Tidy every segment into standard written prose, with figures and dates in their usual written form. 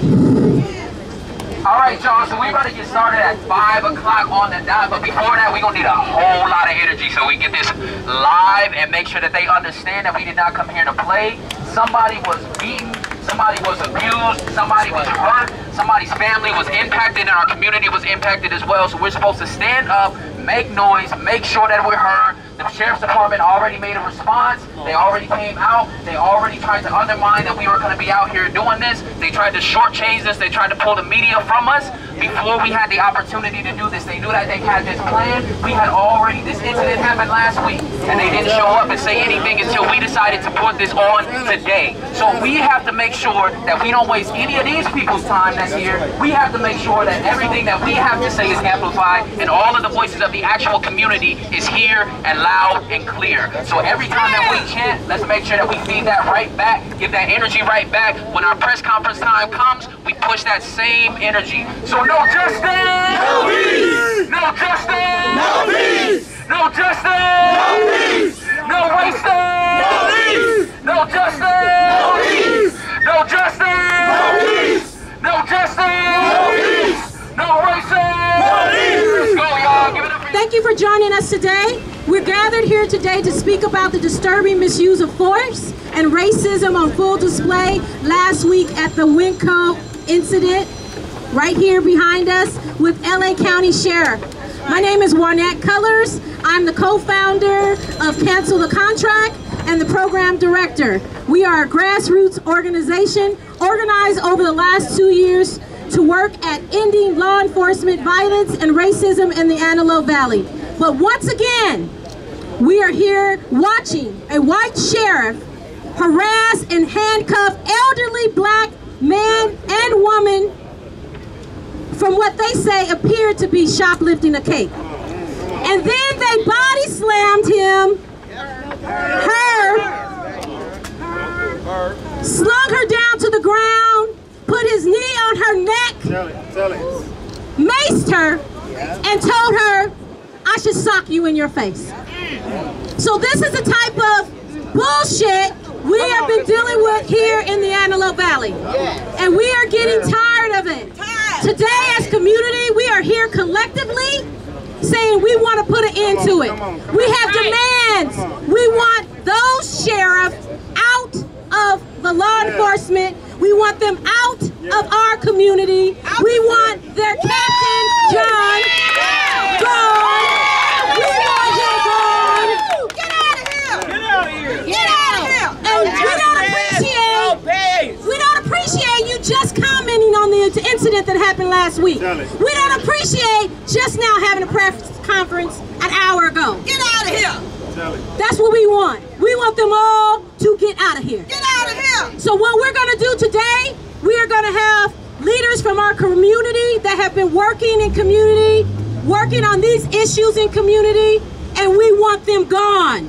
All right, y'all, so we're about to get started at 5 o'clock on the dot, but before that, we're going to need a whole lot of energy so we get this live and make sure that they understand that we did not come here to play. Somebody was beaten, somebody was abused, somebody was hurt, somebody's family was impacted, and our community was impacted as well, so we're supposed to stand up, make noise, make sure that we're heard. The Sheriff's Department already made a response. They already came out. They already tried to undermine that we were going to be out here doing this. They tried to shortchange us. They tried to pull the media from us. Before we had the opportunity to do this, they knew that they had this plan. We had already, this incident happened last week, and they didn't show up and say anything until we decided to put this on today. So we have to make sure that we don't waste any of these people's time that's here. We have to make sure that everything that we have to say is amplified, and all of the voices of the actual community is here and loud and clear. So every time that we chant, let's make sure that we feed that right back, give that energy right back. When our press conference time comes, we push that same energy. So no justice! No peace! No justice! No peace! No justice! No peace! No racism! No peace! No justice! No peace! No justice! No peace! No justice! No peace! No racism! No peace! Let's go, y'all. Give it up for Thank you for joining us today. We're gathered here today to speak about the disturbing misuse of force and racism on full display last week at the Winco incident right here behind us with LA County Sheriff. My name is Warnette Colors. I'm the co-founder of Cancel the Contract and the program director. We are a grassroots organization organized over the last 2 years to work at ending law enforcement violence and racism in the Antelope Valley. But once again, we are here watching a white sheriff harass and handcuff elderly black man and woman from what they say appeared to be shoplifting a cake. And then they body slammed him, slung her down to the ground, put his knee on her neck, maced her, and told her, I should sock you in your face. So this is the type of bullshit we have been dealing with here in the Antelope Valley. And we are getting tired of it. Today as community, we are here collectively saying we want to put an end to it. We have demands. We want those sheriffs out of the law enforcement. We want them out of our community. We want their captain, John, gone. We want him gone. Get out of here. Get out of here. Get out of here. And we don't appreciate you just commenting on the incident that happened last week. We don't appreciate just now having a press conference an hour ago. Get out of here. That's what we want. We want them all to get out of here. Get out of here. So what we're going to do today, we are going to have leaders from our community that have been working in community, working on these issues in community, and we want them gone.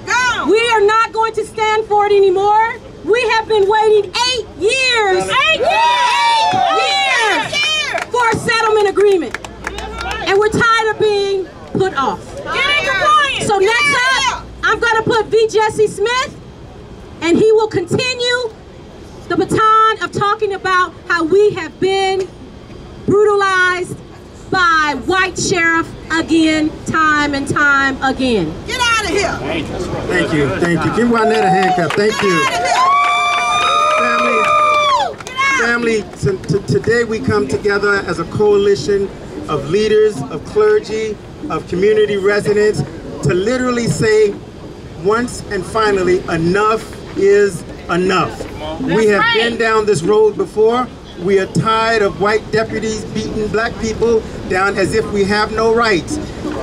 We are not going to stand for it anymore. We have been waiting 8 years. 8 years for a settlement agreement. And we're tired of being put off. So next up, I'm going to put V. Jesse Smith, and he will continue the baton of talking about how we have been brutalized by white sheriff again, time and time again. Get out of here. Thank you, thank you. Give Juanette a hand clap. Thank you. Family, today we come together as a coalition of leaders, of clergy, of community residents to literally say once and finally, enough is enough. We have been down this road before. We are tired of white deputies beating black people down as if we have no rights.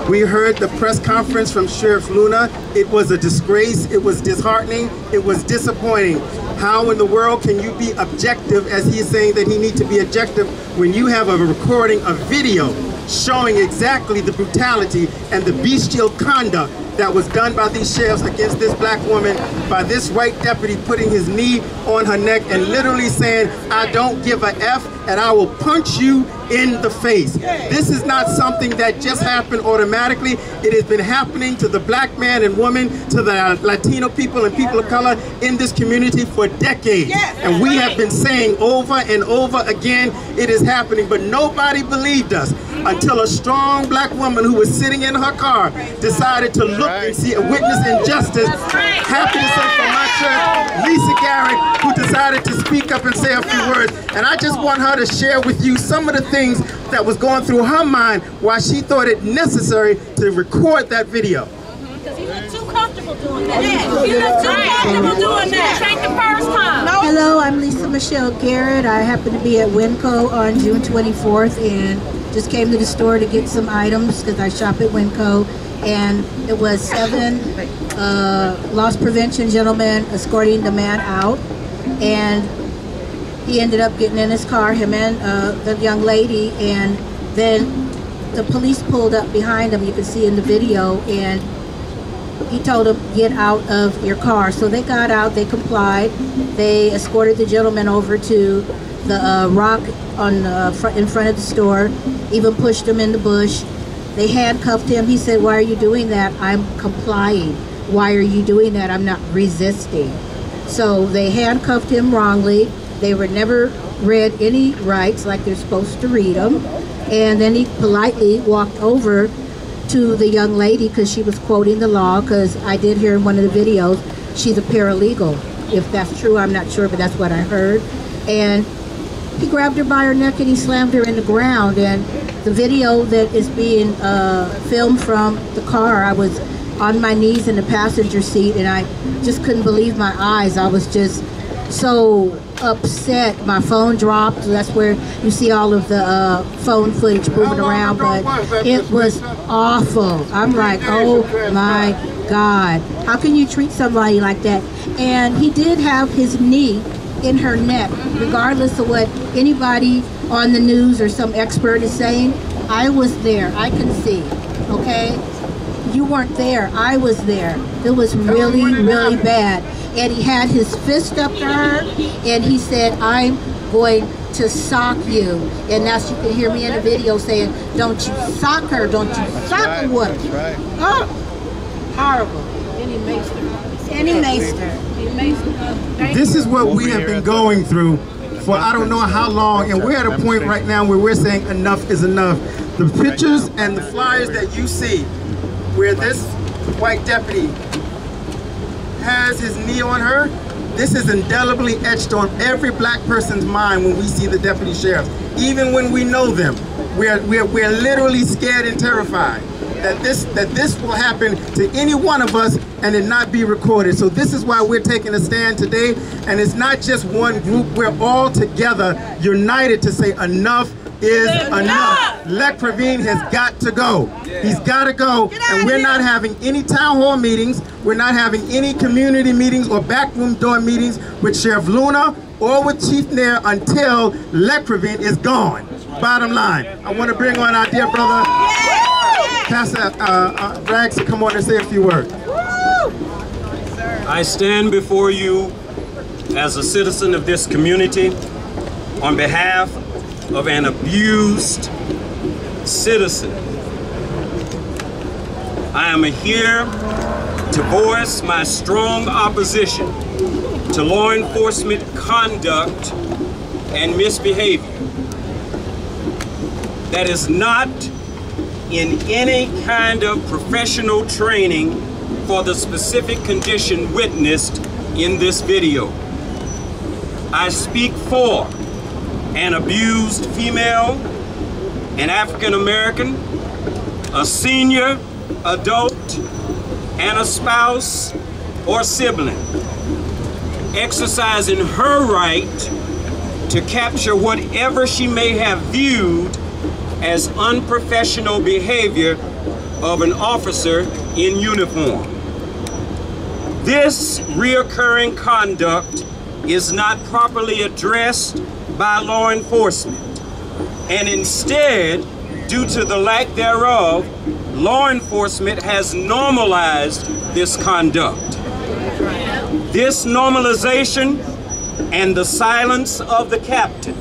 We heard the press conference from Sheriff Luna. It was a disgrace. It was disheartening. It was disappointing. How in the world can you be objective, as he is saying that he needs to be objective, when you have a recording, a video showing exactly the brutality and the bestial conduct that was done by these sheriffs against this black woman, by this white deputy putting his knee on her neck and literally saying, I don't give a F and I will punch you in the face. This is not something that just happened automatically. It has been happening to the black man and woman, to the Latino people and people of color in this community for decades. And we have been saying over and over again, it is happening, but nobody believed us until a strong black woman who was sitting in her car decided to look and see a witness injustice. Happy to say from my church, Lisa Garrett, who decided to speak up and say a few words. And I just want her to share with you some of the things that was going through her mind why she thought it necessary to record that video. Because he looked too comfortable doing that. He looked too comfortable doing that. It ain't the first time. Hello, I'm Lisa Michelle Garrett. I happen to be at Winco on June 24th and just came to the store to get some items because I shop at Winco. And it was 7 loss prevention gentlemen escorting the man out. And he ended up getting in his car, him and the young lady, and then the police pulled up behind him, you can see in the video, and he told them, get out of your car. So they got out, they complied, they escorted the gentleman over to the rock on in front of the store, even pushed him in the bush. They handcuffed him. He said, why are you doing that? I'm complying. Why are you doing that? I'm not resisting. So they handcuffed him wrongly. They were never read any rights like they're supposed to read them. And then he politely walked over to the young lady because she was quoting the law, because I did hear in one of the videos, she's a paralegal. If that's true, I'm not sure, but that's what I heard. And he grabbed her by her neck and he slammed her in the ground. And the video that is being filmed from the car, I was on my knees in the passenger seat and I just couldn't believe my eyes. I was just so upset. My phone dropped. That's where you see all of the phone footage moving around, but it was awful. I'm like, oh my God, how can you treat somebody like that? And he did have his knee in her neck, regardless of what anybody on the news or some expert is saying. I was there. I can see, okay? You weren't there. I was there. It was really, really bad. And he had his fist up to her, and he said, I'm going to sock you. And now you can hear me in the video saying, don't you sock her, don't you sock a woman. Oh, horrible. And he maced her. And he maced her. This is what we have been going through for I don't know how long, and we're at a point right now where we're saying enough is enough. The pictures and the flyers that you see where this white deputy has his knee on her, this is indelibly etched on every black person's mind when we see the deputy sheriffs. Even when we know them, we're literally scared and terrified that this will happen to any one of us and it not be recorded. So this is why we're taking a stand today, and it's not just one group, we're all together, united to say enough is enough. Lec Praveen has got to go. He's got to go, and we're not having any town hall meetings, we're not having any community meetings or backroom door meetings with Sheriff Luna or with Chief Nair until Lec Praveen is gone. Bottom line. I want to bring on our dear brother, Pastor Rags, to come on and say a few words. I stand before you as a citizen of this community on behalf of an abused citizen. I am here to voice my strong opposition to law enforcement conduct and misbehavior that is not in any kind of professional training for the specific condition witnessed in this video. I speak for an abused female, an African American, a senior adult, and a spouse or sibling, exercising her right to capture whatever she may have viewed as unprofessional behavior of an officer in uniform. This reoccurring conduct is not properly addressed by law enforcement, and instead, due to the lack thereof, law enforcement has normalized this conduct. This normalization and the silence of the captain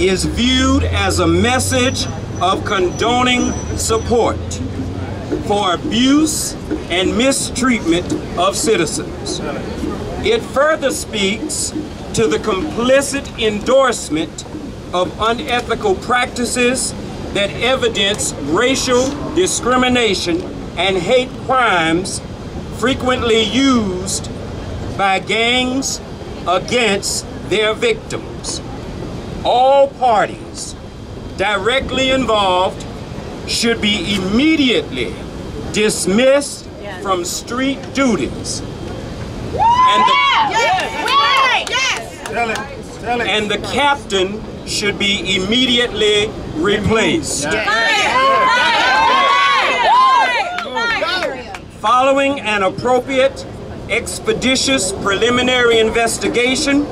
is viewed as a message of condoning support for abuse and mistreatment of citizens. It further speaks to the complicit endorsement of unethical practices that evidence racial discrimination and hate crimes frequently used by gangs against their victims. All parties directly involved should be immediately dismissed from street duties. And the captain should be immediately replaced. Following an appropriate, expeditious preliminary investigation,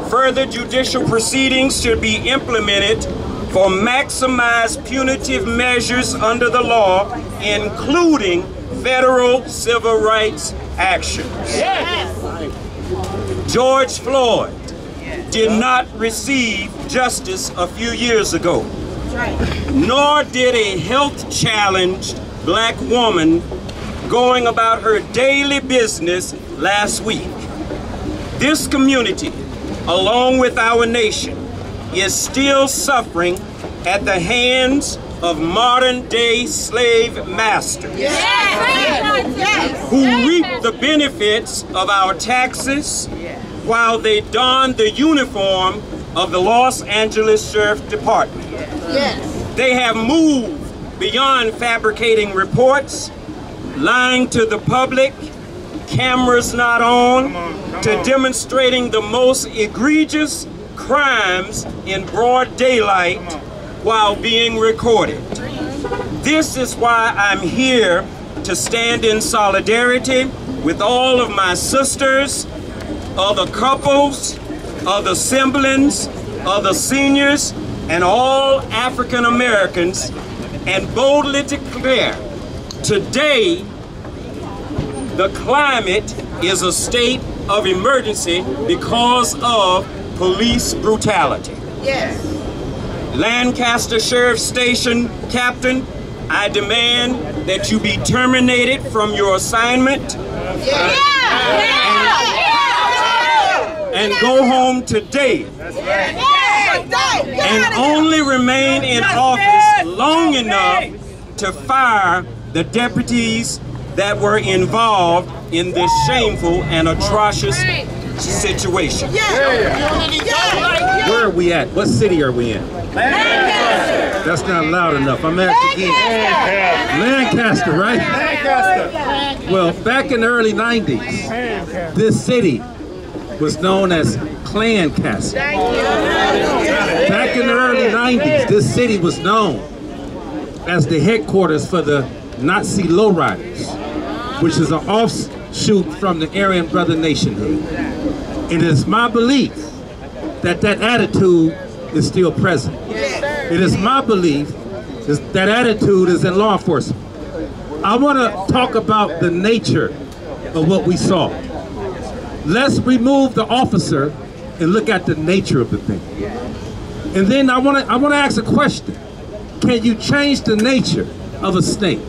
further judicial proceedings should be implemented for maximized punitive measures under the law, including federal civil rights actions. George Floyd did not receive justice a few years ago, nor did a health-challenged black woman going about her daily business last week. This community, along with our nation, is still suffering at the hands of modern-day slave masters who reap the benefits of our taxes while they don the uniform of the Los Angeles Sheriff Department. They have moved beyond fabricating reports, lying to the public, cameras not on, to demonstrating the most egregious crimes in broad daylight while being recorded. This is why I'm here to stand in solidarity with all of my sisters, other couples, other siblings, other seniors, and all African Americans, and boldly declare, today, the climate is a state of emergency because of police brutality. Lancaster Sheriff Station Captain, I demand that you be terminated from your assignment and go home today, and only remain in office long enough to fire the deputies that were involved in this shameful and atrocious situation. Where are we at? What city are we in? Lancaster. That's not loud enough. I'm asking again. Lancaster, right? Lancaster. Well, back in the early 90s, this city was known as Lancaster. Back in the early 90s, this city was known as the headquarters for the Nazi lowriders, which is an offshoot from the Aryan Brother nationhood. It is my belief that that attitude is still present. It is my belief that attitude is in law enforcement. I want to talk about the nature of what we saw. Let's remove the officer and look at the nature of the thing. And then I want to ask a question. Can you change the nature of a snake?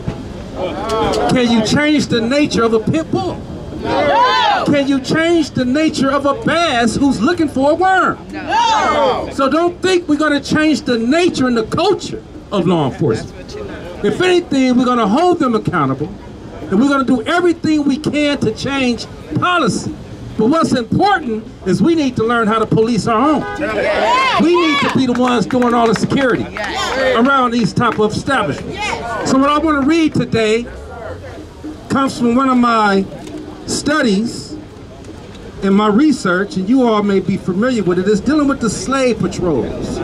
Can you change the nature of a pit bull? No. Can you change the nature of a bass who's looking for a worm? No. So don't think we're going to change the nature and the culture of law enforcement. If anything, we're going to hold them accountable, and we're going to do everything we can to change policy. But what's important is we need to learn how to police our own. We need to be the ones doing all the security around these type of establishments. So what I want to read today comes from one of my studies in my research, and you all may be familiar with it. It's dealing with the slave patrols.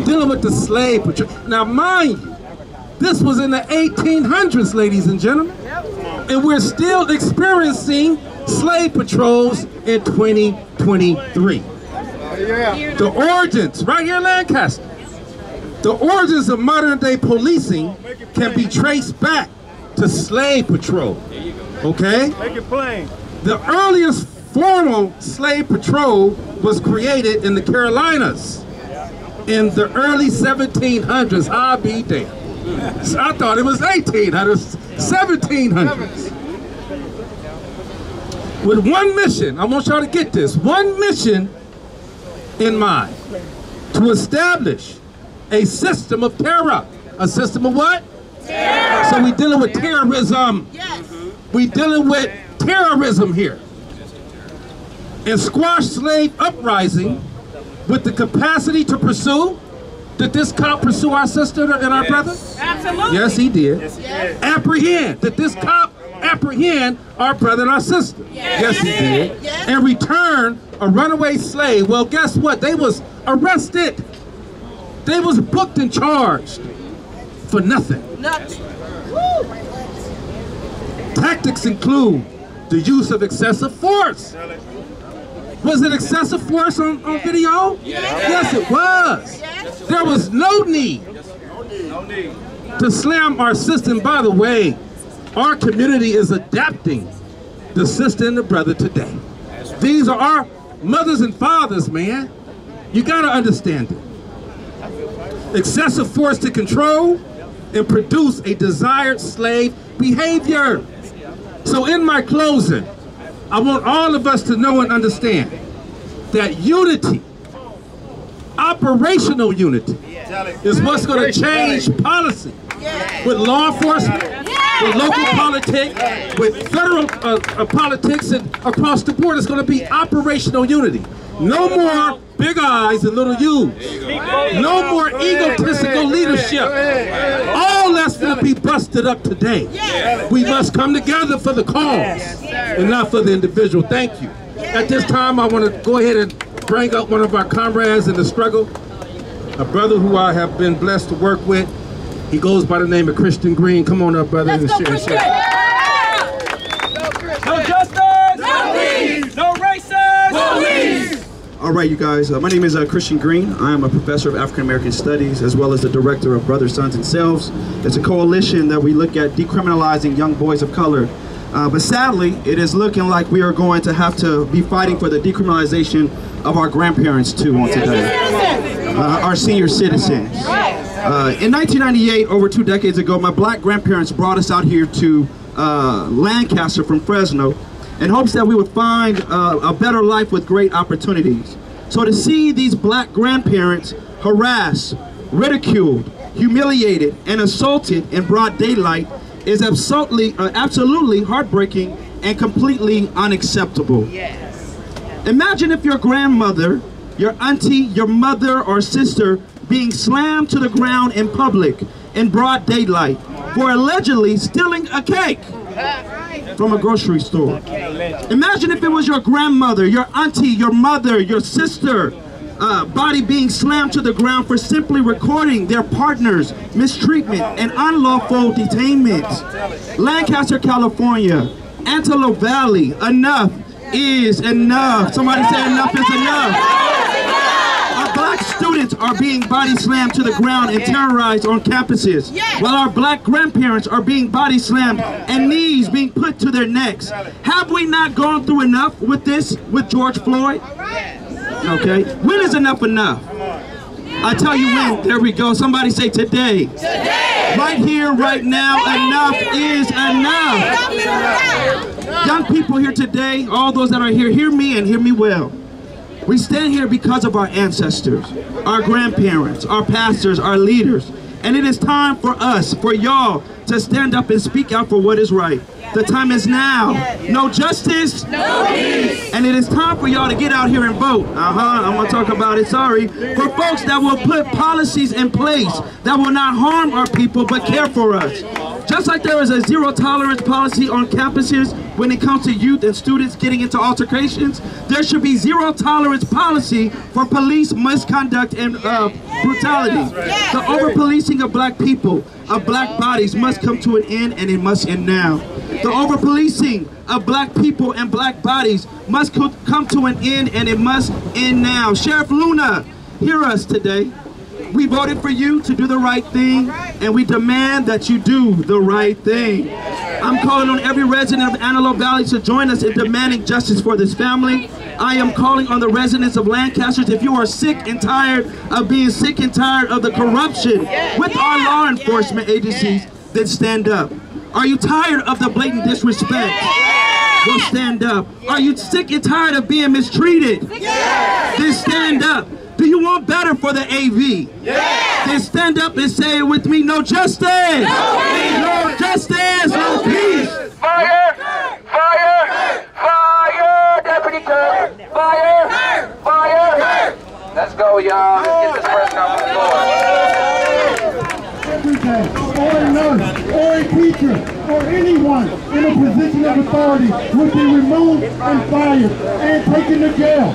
Dealing with the slave patrol. Now mind you, this was in the 1800s, ladies and gentlemen. And we're still experiencing slave patrols in 2023. The origins, right here in Lancaster, the origins of modern day policing can be traced back to slave patrol. Okay? Make it plain. The earliest formal slave patrol was created in the Carolinas in the early 1700s. I'll be damned. So I thought it was 1800s, 1700s. With one mission, I want y'all to get this, one mission in mind, to establish a system of terror. A system of what? Terror. So we're dealing with terrorism. Yes. We're dealing with terrorism here. And squash slave uprising with the capacity to pursue. Did this cop pursue our sister and our brother? Absolutely. Yes, he did. Yes. Apprehend. Did this cop apprehend our brother and our sister? Yes, he did. Yes. And return a runaway slave. Well, guess what? They was arrested. They was booked and charged for nothing. Tactics include the use of excessive force. Was it excessive force on video? Yes, it was. There was no need to slam our sister. And by the way, our community is adapting the sister and the brother today. These are our mothers and fathers, man. You gotta understand it. Excessive force to control and produce a desired slave behavior. So in my closing, I want all of us to know and understand that unity, operational unity, is what's going to change policy with law enforcement, with local politics, with federal politics, and across the board. It's going to be operational unity. No more big eyes and little U's. No more egotistical leadership. All that's going to be busted up today. We must come together for the cause and not for the individual. Thank you. At this time, I want to go ahead and bring up one of our comrades in the struggle, a brother who I have been blessed to work with. He goes by the name of Christian Green. Come on up, brother. Let's go, Christian. No justice! No peace! No racist! No peace! All right, you guys, my name is Christian Green. I am a professor of African American Studies as well as the director of Brothers, Sons, and Selves. It's a coalition that we look at decriminalizing young boys of color. But sadly, it is looking like we are going to have to be fighting for the decriminalization of our grandparents too on today. Our senior citizens. In 1998, over 2 decades ago, my black grandparents brought us out here to Lancaster from Fresno in hopes that we would find a better life with great opportunities. So to see these black grandparents harassed, ridiculed, humiliated, and assaulted in broad daylight is absolutely heartbreaking and completely unacceptable. Imagine if your grandmother, your auntie, your mother or sister being slammed to the ground in public in broad daylight for allegedly stealing a cake from a grocery store. Imagine if it was your grandmother, your auntie, your mother, your sister, body being slammed to the ground for simply recording their partner's mistreatment and unlawful detainment. Lancaster, California, Antelope Valley, enough is enough. Somebody say enough is enough. Our black students are being body slammed to the ground and terrorized on campuses, while our black grandparents are being body slammed and knees being put to their necks. Have we not gone through enough with this, with George Floyd? Okay, when is enough enough? I tell you when. There we go. Somebody say today. Today. Right here, right now, enough is enough. Young people here today, all those that are here, hear me and hear me well. We stand here because of our ancestors, our grandparents, our pastors, our leaders. And it is time for us, for y'all, to stand up and speak out for what is right. The time is now. No justice, no peace. And it is time for y'all to get out here and vote. I'm gonna talk about it, sorry. For folks that will put policies in place that will not harm our people but care for us. Just like there is a zero tolerance policy on campuses when it comes to youth and students getting into altercations, there should be zero tolerance policy for police misconduct and brutality. The over-policing of black people, of black bodies must come to an end, and it must end now. The over-policing of black people and black bodies must come to an end, and it must end now. Sheriff Luna, hear us today. We voted for you to do the right thing, and we demand that you do the right thing. I'm calling on every resident of Antelope Valley to join us in demanding justice for this family I am calling on the residents of Lancaster. If you are sick and tired of being sick and tired of the corruption with our law enforcement agencies, then stand up. Are you tired of the blatant disrespect? Well, stand up. Are you sick and tired of being mistreated? Then stand up. Do you want better for the AV? Then stand up and say it with me, no justice! No justice! No peace! Fire! Fire! Fire! Deputy Clerk! Fire! Fire! Let's go, y'all. Let's get this press conference going. Every day, or a nurse, or a teacher, or anyone in a position of authority would be removed and fired and taken to jail.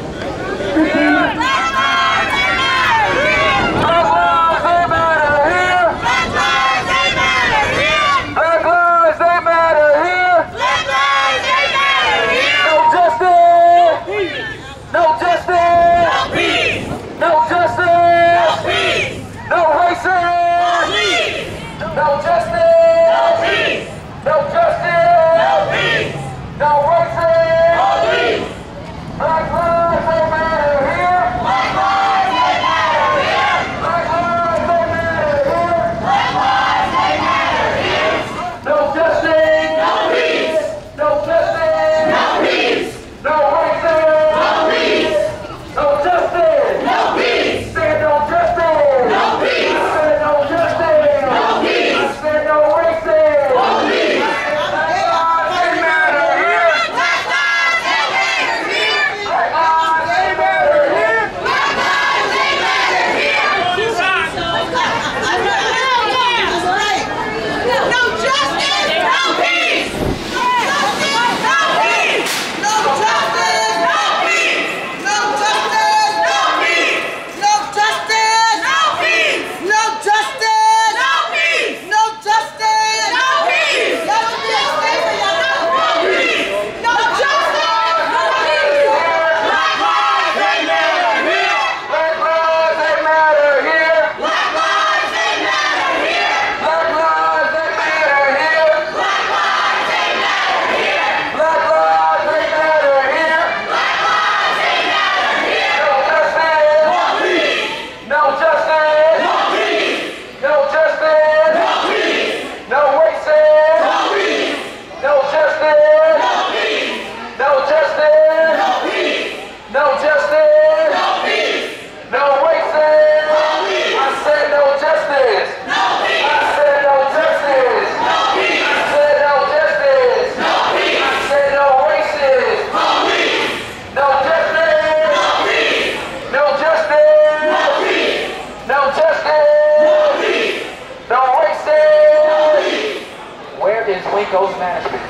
Winco's management?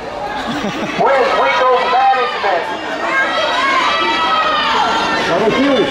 Where's Winco's management? I refuse.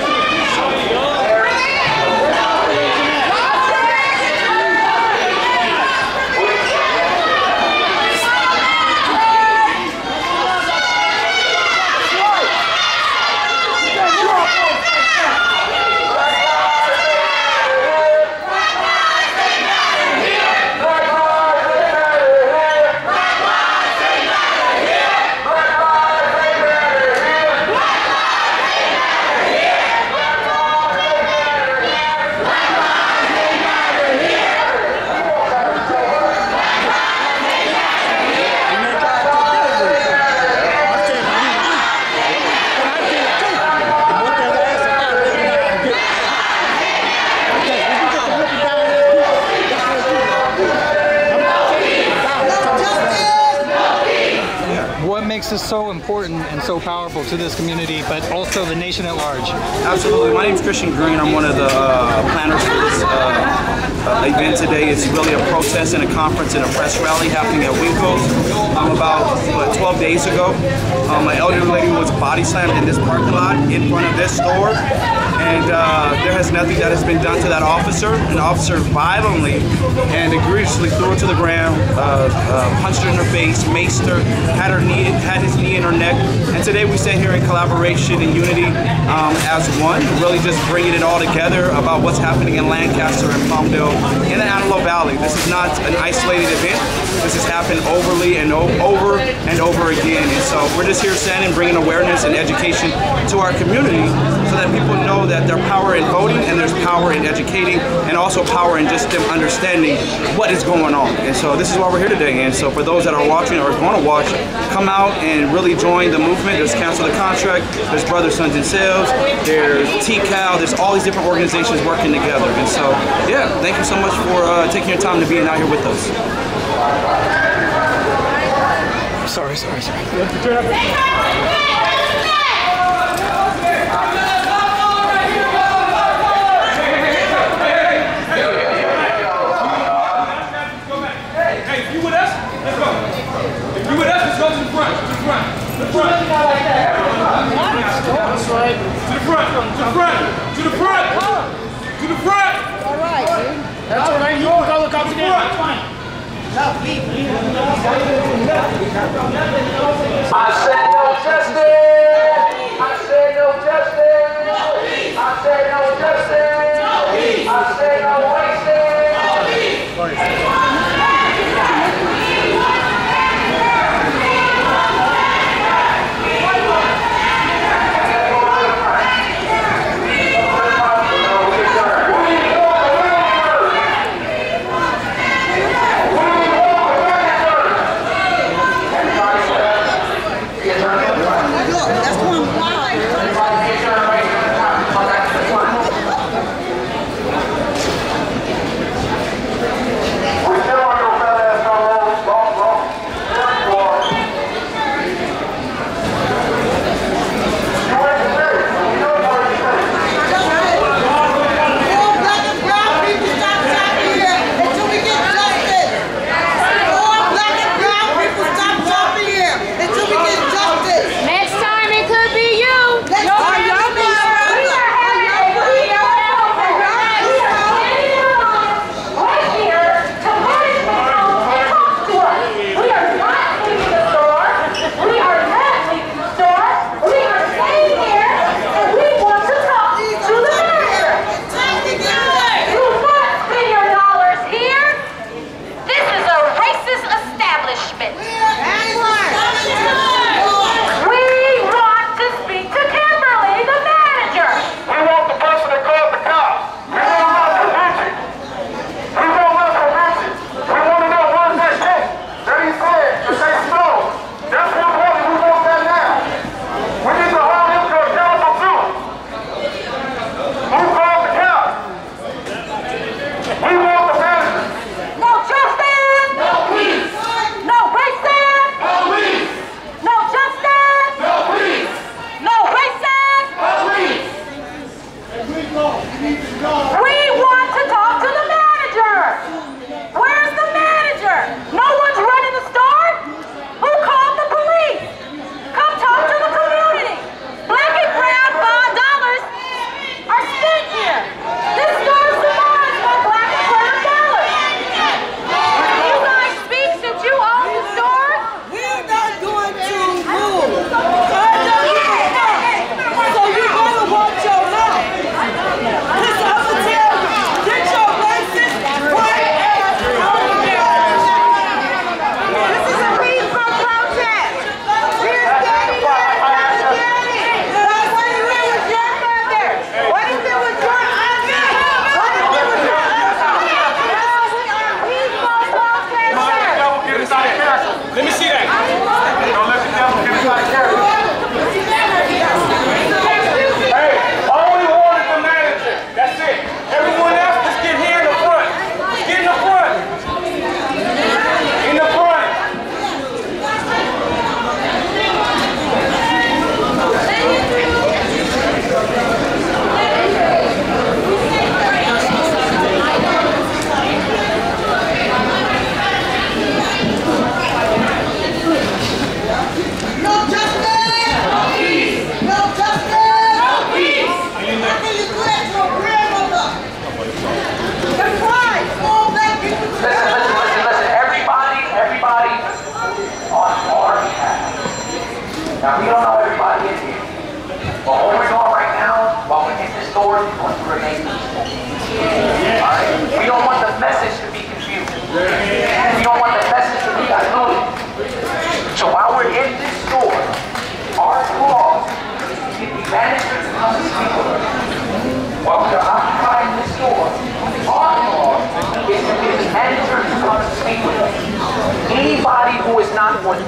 Makes this so important and so powerful to this community, but also the nation at large? Absolutely. My name is Christian Green. I'm one of the planners for this event today. It's really a protest and a conference and a press rally happening at Winco. About 12 days ago, an elderly lady was body slammed in this parking lot in front of this store. and there has nothing that has been done to that officer. An officer violently and egregiously threw her to the ground, punched her in her face, maced her, had his knee in her neck. And today we sit here in collaboration and unity as one, really just bringing it all together about what's happening in Lancaster and Palmdale in the Antelope Valley. This is not an isolated event. This has happened over and over again. And so we're just here standing, bringing awareness and education to our community so that people know that there's power in voting and there's power in educating and also power in just them understanding what is going on. And so this is why we're here today. And so for those that are watching or going to watch, come out and really join the movement. There's Cancel the Contract, there's Brothers, Sons, and Sales, there's TCAL, there's all these different organizations working together. And so, yeah, thank you so much for taking your time to being out here with us. Sorry.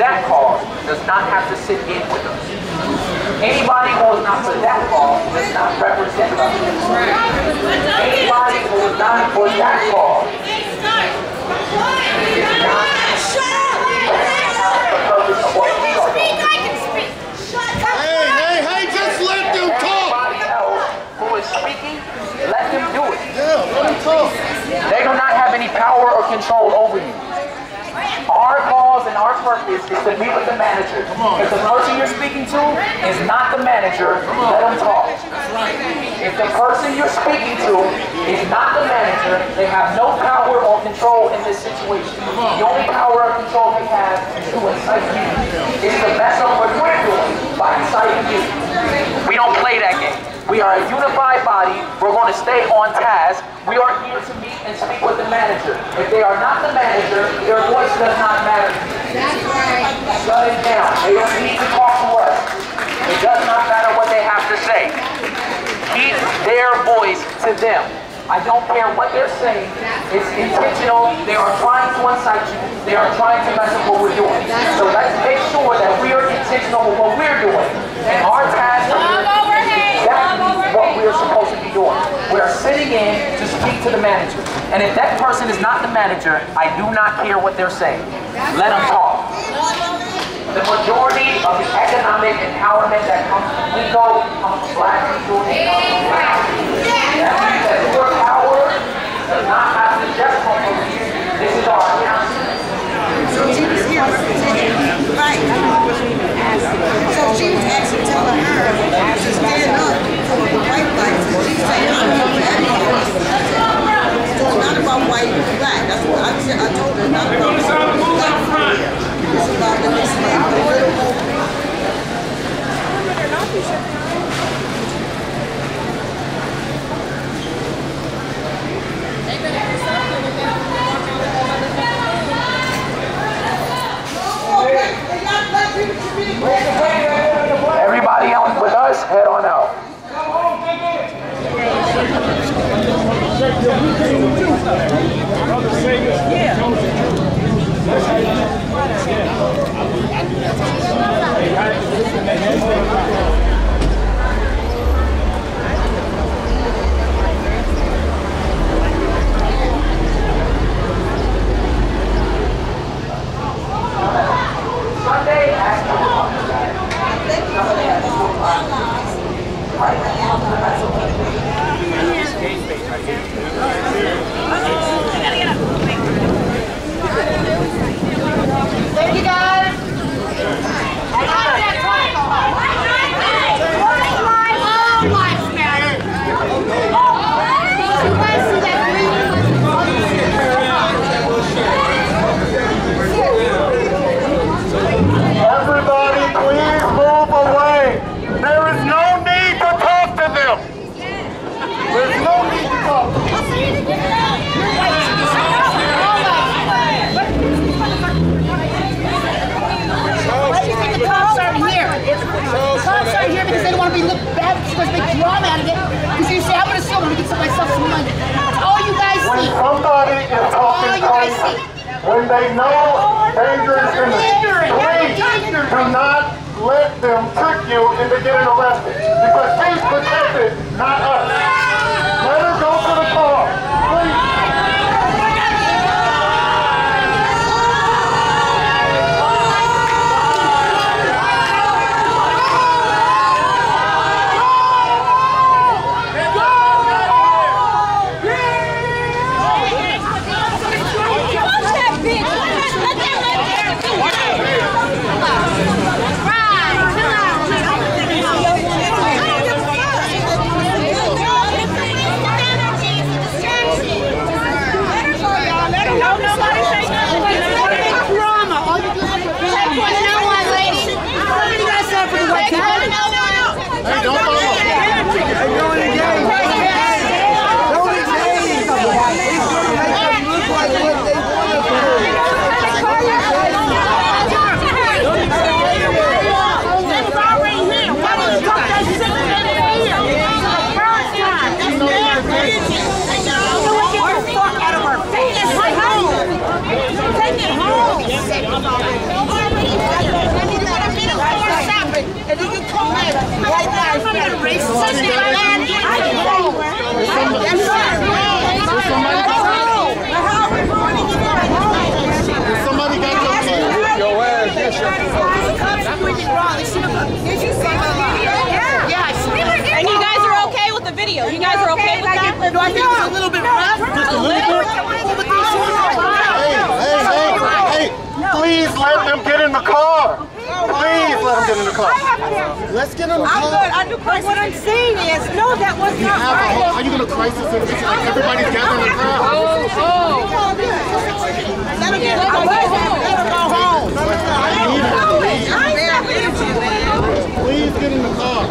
that cause does not have to sit in with us. Anybody who is not for that cause does not represent us. Anybody who is not for that cause is not the purpose of what we are doing. Hey, just let them talk. Anybody else who is speaking, let them do it. Yeah, let them talk. They do not have any power or control over you. Our cause and our purpose is to meet with the manager. If the person you're speaking to is not the manager, let them talk. If the person you're speaking to is not the manager, they have no power or control in this situation. The only power or control they have is to incite you. It's to mess up what we're doing by inciting you. We don't play that game. We are a unified body. We're going to stay on task. We are here to meet and speak with the manager. If they are not the manager, their voice does not matter. That's right. Shut it down. They don't need to talk to us. It does not matter what they have to say. Keep their voice to them. I don't care what they're saying. It's intentional. They are trying to incite you. They are trying to mess up what we're doing. So let's make sure that we are intentional with what we're doing. And our task is exactly what we are supposed to be doing. We are sitting in to speak to the manager. And if that person is not the manager, I do not care what they're saying. Let them talk. The majority of the economic empowerment that comes from Winco comes from black people. That means that your power does not have to just come from you. This is our account. So she was here representing right. So she was actually telling her to stand up for the white rights. And she's saying, I'm for everybody. So it's not about white and black. That's what I said. I told her, not about white and black. It's about the Everybody else with us, head on out. Sunday Thank you guys. Everybody, please move away. There is no need to talk to them. There's no need to talk. Why do you think the cops aren't here? The cops aren't here because they don't want to be looked bad. It's supposed to make drama out of it. Because you say, I'm going to sue. I'm going to get myself some money. That's all you guys see. When somebody is talking crazy, when they know danger is in the street, do not let them trick you into getting arrested. Because she's protected, not us. Let her go to the car. Please. Right. Let's get on the I'm call. good. I do crisis. What I'm saying is, no, that was not right. How are you going to crisis if it's like everybody's gathering in the crowd? Let him go home. Please get in the car.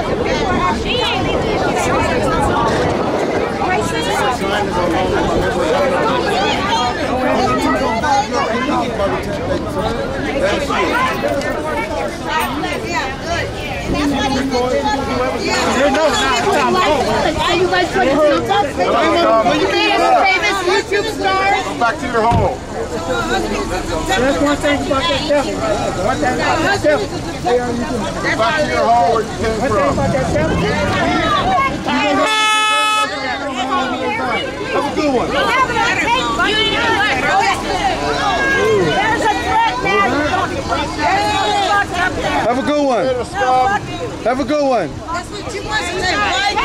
YouTube stars. Go back to your home. There's one thing about that devil. One thing about that devil. Go back to your home where you came from. Have a good one. Have a good one. Have a good one. That's what you want to say, right?